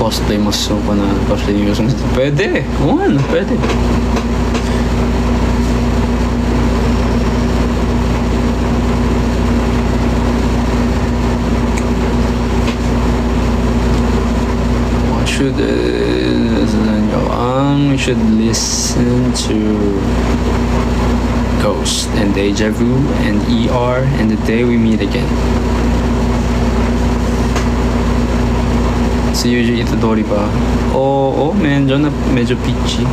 Cosplay mo suko na cosplay yung gusto. Pwede. Pwede. What should we should listen to Ghost and Deja Vu and ER and The Day We Meet Again. Si Yuji Itadori ba? Oo, medyo peachy.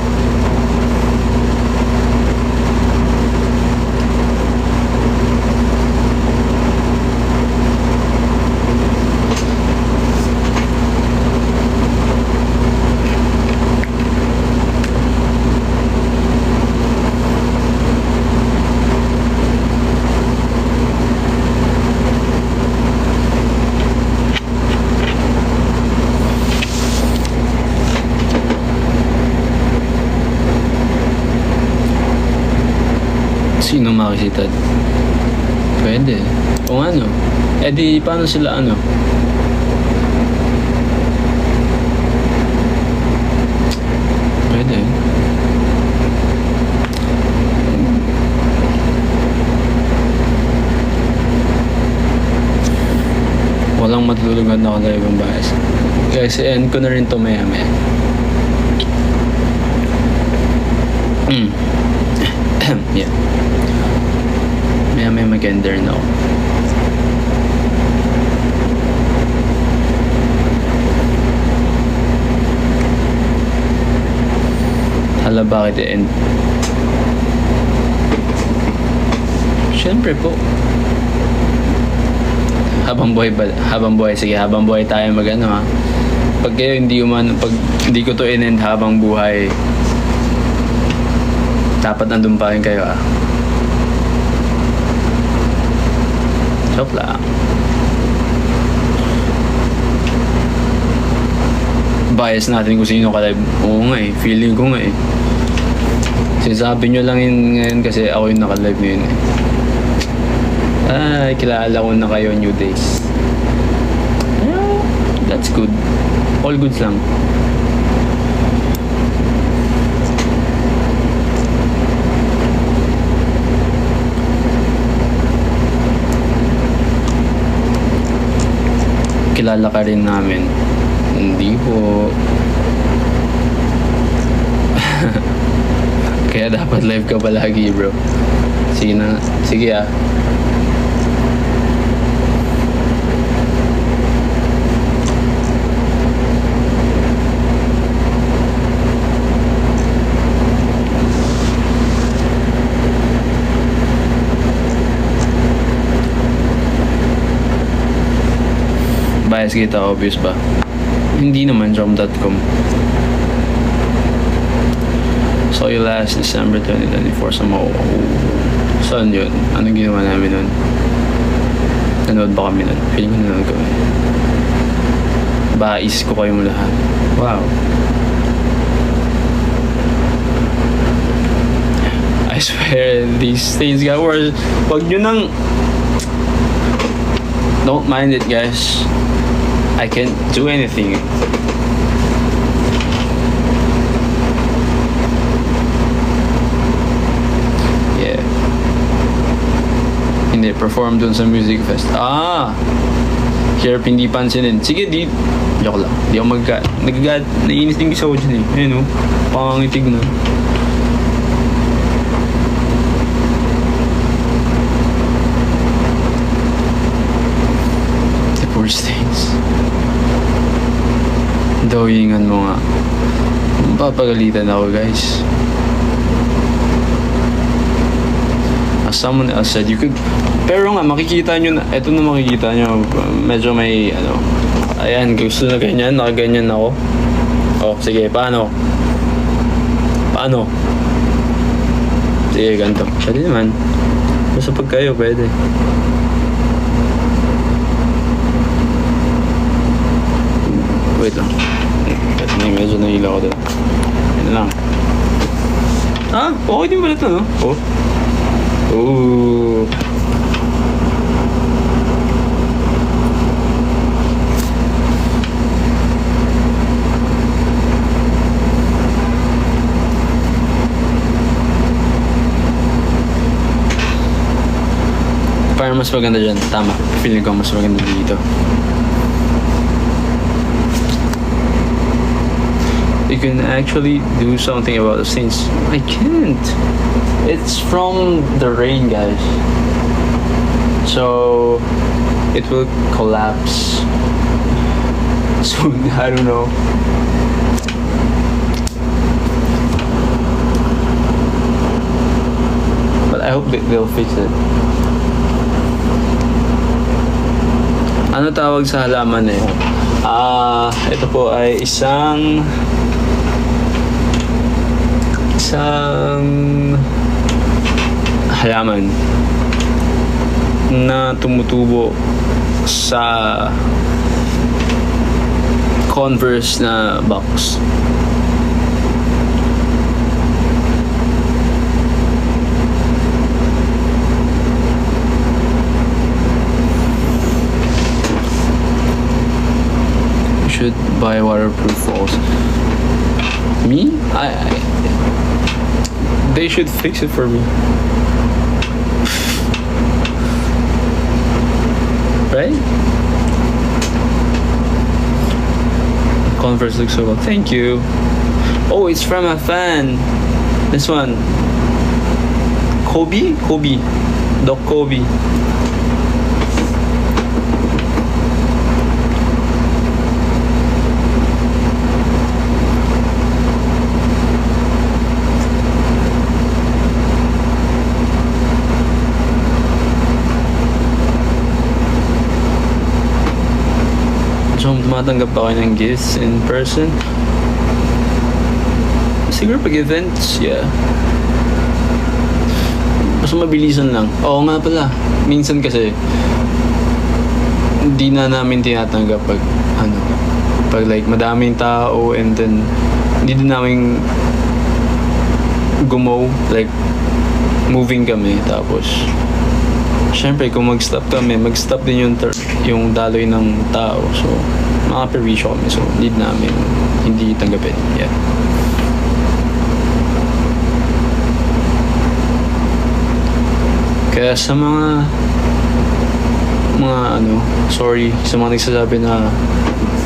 Sino makisitad? Pwede. O ano? Eh di, paano sila ano? Pwede. Walang matulungan na ako na ibang bias. Guys, end ko na rin to maya maya. Yeah. Maya maya mag-ender na ako. Hala, bakit i-end? Siyempre po. Habang buhay, sige, habang buhay tayo mag-ano ha. Pag kayo pag hindi ko to in-end habang buhay, dapat nandun pa rin kayo ha. Joke lang. Bias natin kung sino ka live. Oo nga eh, feeling ko nga eh. Sinasabi nyo lang yun ngayon kasi ako yung naka-live ngayon eh. Ay, kilala ko na kayo, New Days. That's good. All goods lang. Kilala ka rin namin. Hindi po. Kaya dapat live ka palagi, bro. Sige na. Sige ah. Bias kita, obvious ba? Hindi naman, Jom.com. Saw you last December 2024 sa Mau. Saan yun? Anong ginawa namin nun? Nanood ba kami nun? Feeling ko nanood kami. Bais ko kayong lahat. Wow. I swear, these things got worse. Wag nyo nang... Don't mind it, guys. I can't do anything. Yeah. Hindi, perform dun sa music fest. Ah! Hirap hindi pansinin. Sige, di. Joke lang. Di ako naiinis din kasi ako dyan eh. Ayun o. Pangangitig na. The worst things. Dawingan mo nga. Papagalitan ako, guys. As someone else said, you could... Pero nga, makikita nyo na... Ito na makikita nyo. Medyo may, ano... Ayan, gusto na ganyan. Nakaganyan ako. Oh, sige, paano? Paano? Sige, ganito. Pwede naman. Basta pag kayo, pwede. Wait lang. Medyo nahila ko doon. Yan lang. Ah, okay din pala ito, no? Oh. Oh. Parang mas maganda dyan. Tama. Feeling ko mas maganda dito. You can actually do something about the things. I can't. It's from the rain, guys. So it will collapse soon. I don't know. But I hope they'll fix it. Ano tawag sa halaman eh? Ito po ay isang halaman na tumutubo sa Converse na box. should buy waterproof walls. Me? They should fix it for me. Right? Converse looks so well. Thank you. Oh, it's from a fan. This one. Kobe? Doc Kobe. So, tumatanggap ba kayo ng gifts in person? Siguro pag events, yeah. Mas mabilisan lang. Oo nga pala. Minsan kasi, hindi na namin tinatanggap pag like madaming tao and then hindi din namin like moving kami tapos syempre kung mag-stop kami, mag-stop din yung daloy ng tao. So, makaperwisyo kami. So, hindi tanggapin. Yeah. Kaya sa mga sorry sa mga nagsasabi na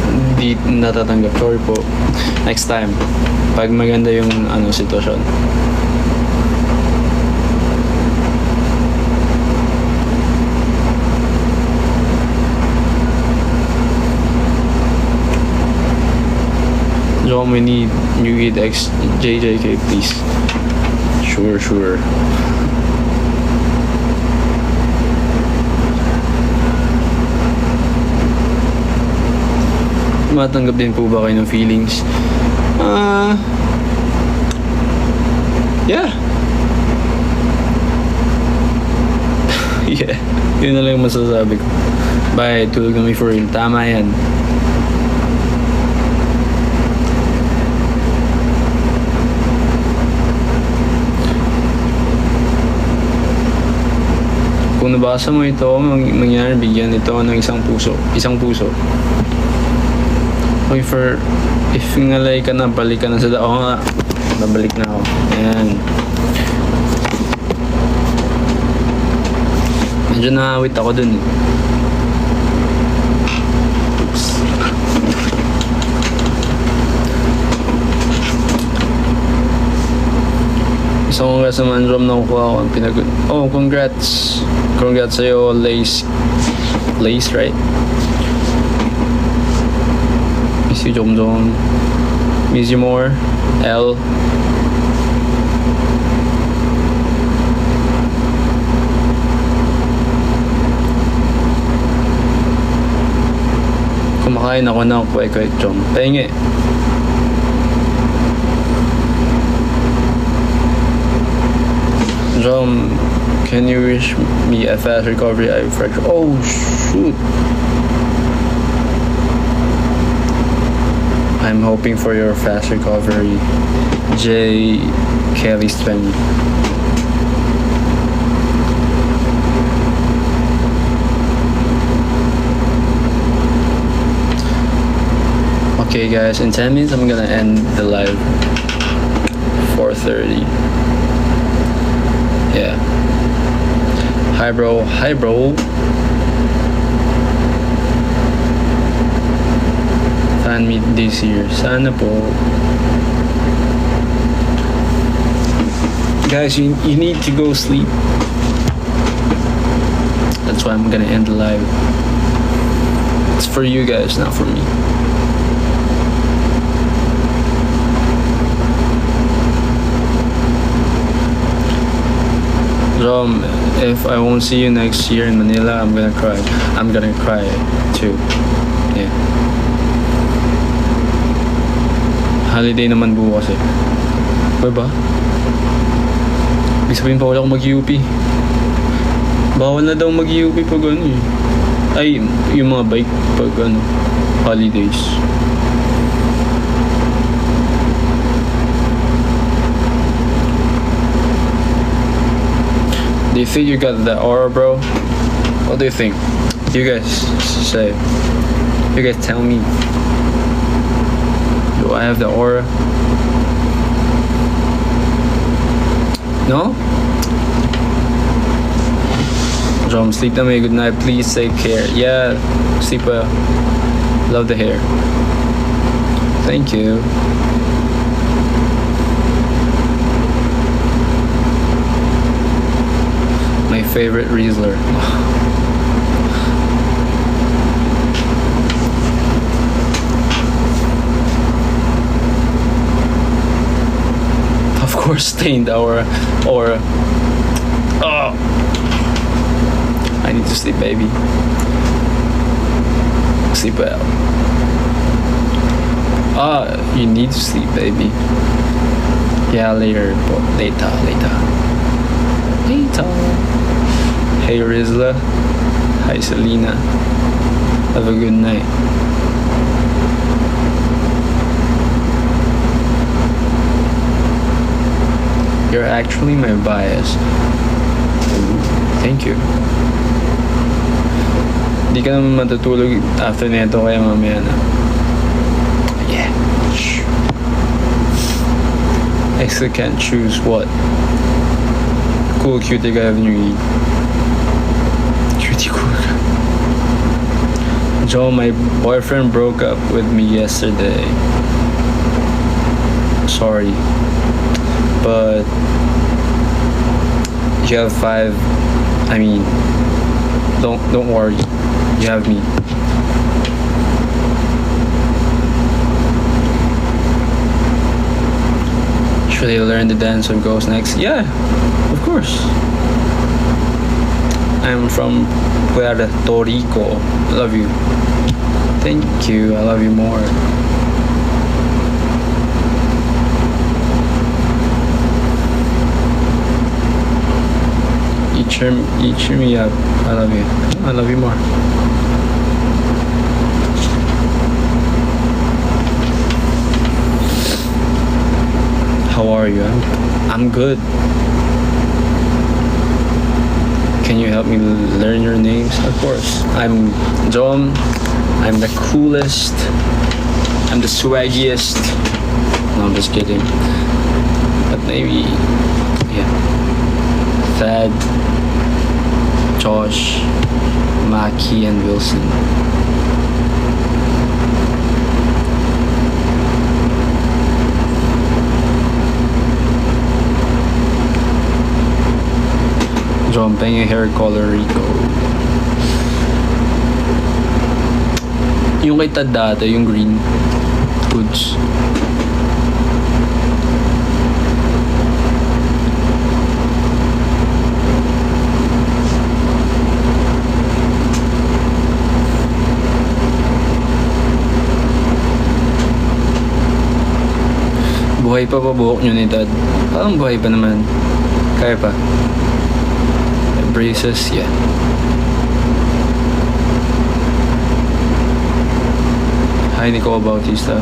hindi natatanggap. Sorry po. Next time, pag maganda yung sitwasyon. John, we need New Gate X JJK, please. Sure. Matanggap din po ba kayo ng feelings? Yeah. Yeah. Yun na lang yung masasabi ko. Bye, tulog na may for real. Tama yan. Kung nabasa mo ito, mangyari bigyan ito ng isang puso. Okay, if ngalay ka na, balik ka na sa Oo nga, babalik na ako. Ayan. Medyo nakawit ako dun. Oops. So, congrats naman, Rom, nakukuha ko ang Oh, congrats. Congrats sa'yo, Lace, right? Miss you, Jom. Miss you more, L. Kumakain ako ng kwek-kwek, Jom. Pahingi. Jom, can you wish me a fast recovery? I fractured. Oh, shoot. I'm hoping for your fast recovery. J. Kelly's 20. Okay guys, in 10 minutes I'm gonna end the live. 4:30. Yeah. Hi bro. Fan meet this year. Sana po. Guys, you need to go sleep. That's why I'm gonna end the live. It's for you guys, not for me. Rom, if I won't see you next year in Manila, I'm gonna cry. I'm gonna cry too. Yeah. Holiday naman bukas eh. Ba? Ibig sabihin pa wala akong mag-UP. Bawal na daw mag-UP pag eh. Ay, yung mga bike pag holidays. Do you think you got the aura, bro? What do you think? You guys say. You guys tell me. I have the aura. No? Drum, sleep na may good night. Please take care. Yeah, sleep well. Love the hair. Thank you. My favorite Riesler. Of course, stained aura. Oh, I need to sleep, baby. Sleep well. You need to sleep, baby. Yeah, later. Later. Hey, Rizla. Hi, Selena. Have a good night. You're actually my bias. Thank you. Di ka naman matutulog after neto kaya mamaya na. Yeah. Shh. I still can't choose what. Cool cutie guy have you eat. Cutie cool. Joe, my boyfriend broke up with me yesterday. Sorry. But you have 5. I mean, don't worry. You have me. Should I learn the dance of Ghost next? Yeah, of course. I'm from Puerto Rico. Love you. Thank you. I love you more. You cheer me up. I love you. I love you more. How are you? I'm good. Can you help me learn your names? Of course. I'm John. I'm the coolest. I'm the swaggiest. No, I'm just kidding. But maybe, yeah. Thad, Josh, Maki, and Wilson. John, paying hair color Rico. Yung kay Tad dati, yung green hoods. Buhay pa buhok nyo ni Tad? Parang buhay pa naman. Kaya pa. Braces, yeah. Hi, Nicole Bautista.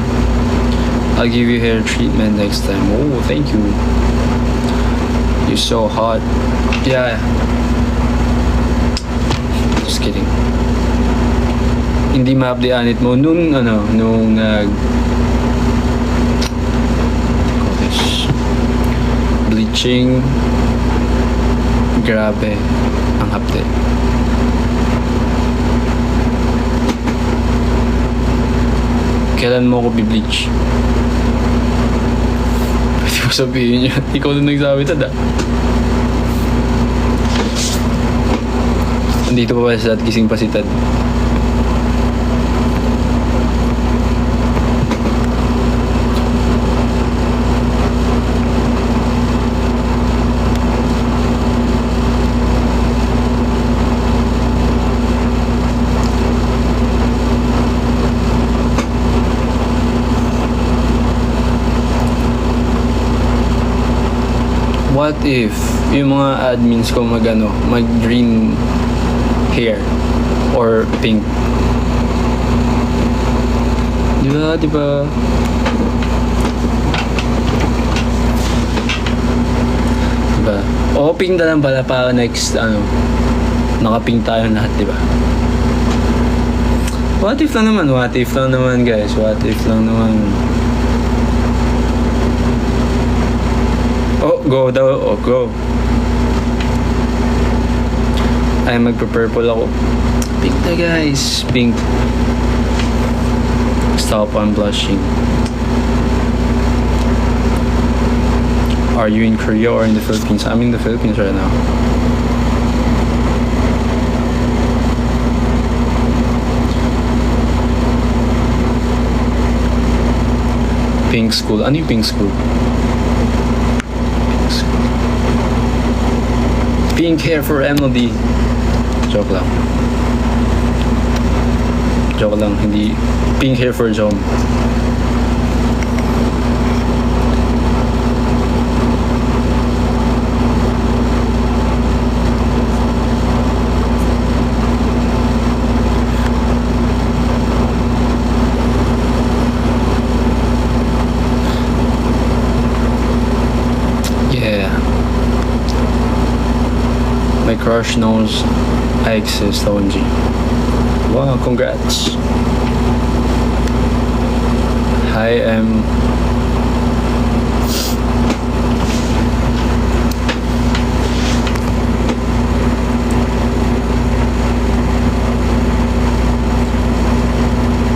I'll give you hair treatment next time. Oh, thank you. You're so hot. Yeah. Just kidding. Hindi ma-updateanit mo nung bleaching. Grabe ang update. Kailan mo ako bi-bleach? Pwede mo sabihin yan. Ikaw na nagsabi, Tad. Nandito pa ba sa gising pa si Tad? What if yung mga admins ko mag green hair or pink? Diba? Diba? O pink na lang pala para next naka-pink tayo lahat, diba? What if lang naman guys? What if lang naman? Go daw. Oh, go. Ay, magpa-purple ako. Pink na guys. Pink. Stop, I'm blushing. Are you in Korea or in the Philippines? I'm in the Philippines right now. Pink school. Ano yung pink school? Pink school. Pink hair for Emily. Joke lang. Joke lang. Hindi. Pink hair for Jom. My crush knows I exist, OMG. Wow, congrats. Hi,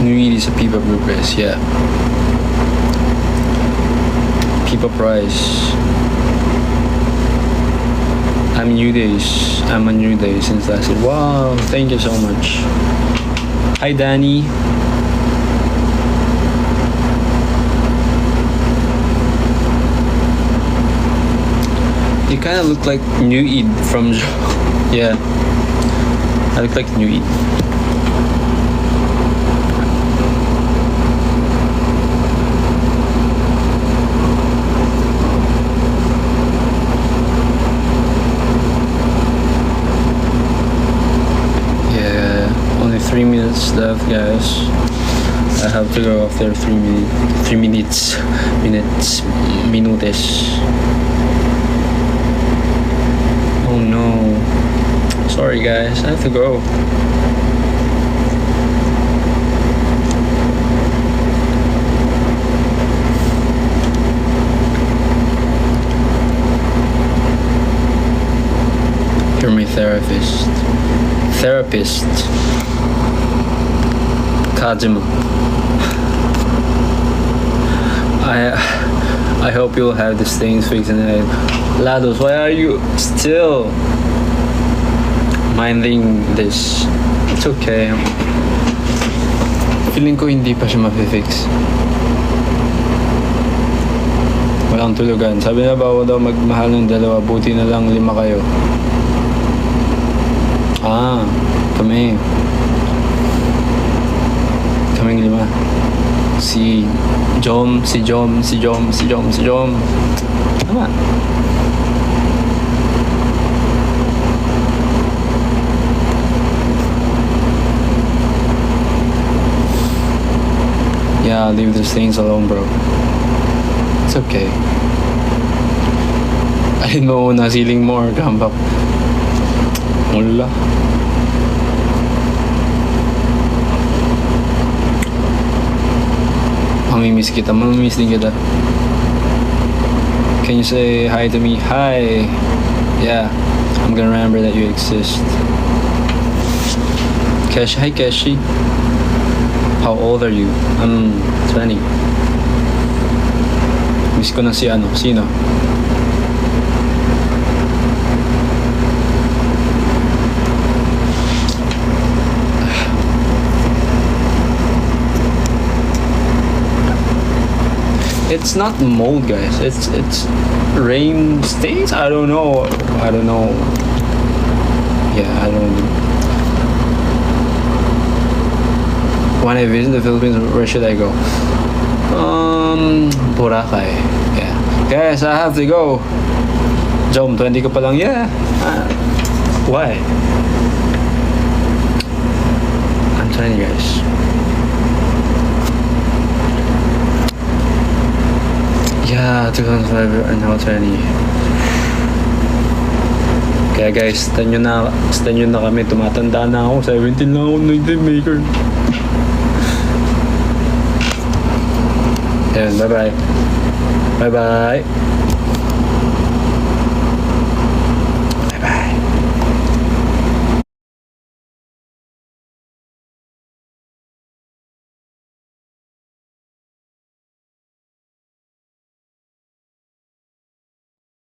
New Year is a Pipa Blue Press, yeah. Pipa Price. I'm New Days. I'm on New Days since last year. Wow, thank you so much. Hi, Danny. You kind of look like New Eid from... Yeah. I look like New Eid. Yeah, only 3 minutes left, guys. I have to go after 3 minutes. Minutes. Oh no. Sorry guys, I have to go. You're my therapist. Kazuma. I hope you'll have these things fixed tonight. Lados, why are you still minding this? It's okay. Feeling ko hindi pa siya ma-fix. Walang tulugan. Sabi na bawal daw magmahal ng dalawa, buti na lang 5 kayo. Ah, kaming 5. Si Jom. Tama. Yeah, leave these things alone, bro. It's okay. I know na siling mo or gambak. Wala. Mamimiss kita. Mamimiss din kita. Can you say hi to me? Hi. Yeah. I'm gonna remember that you exist. Keshi. Hi, Keshi. How old are you? I'm 20. Miss ko na si ano. Sino? It's not mold, guys. It's rain stains. I don't know. Yeah, I don't know. When I visit the Philippines, where should I go? Boracay. Yeah. Guys, I have to go. Jom, 20 ka pa lang. Yeah. Why? I'm trying, guys. Yeah, 2005 and now 20. Kaya guys, stan nyo na kami. Tumatanda na ako. 17 lang ako ng maker. Ayan, bye-bye. Bye-bye.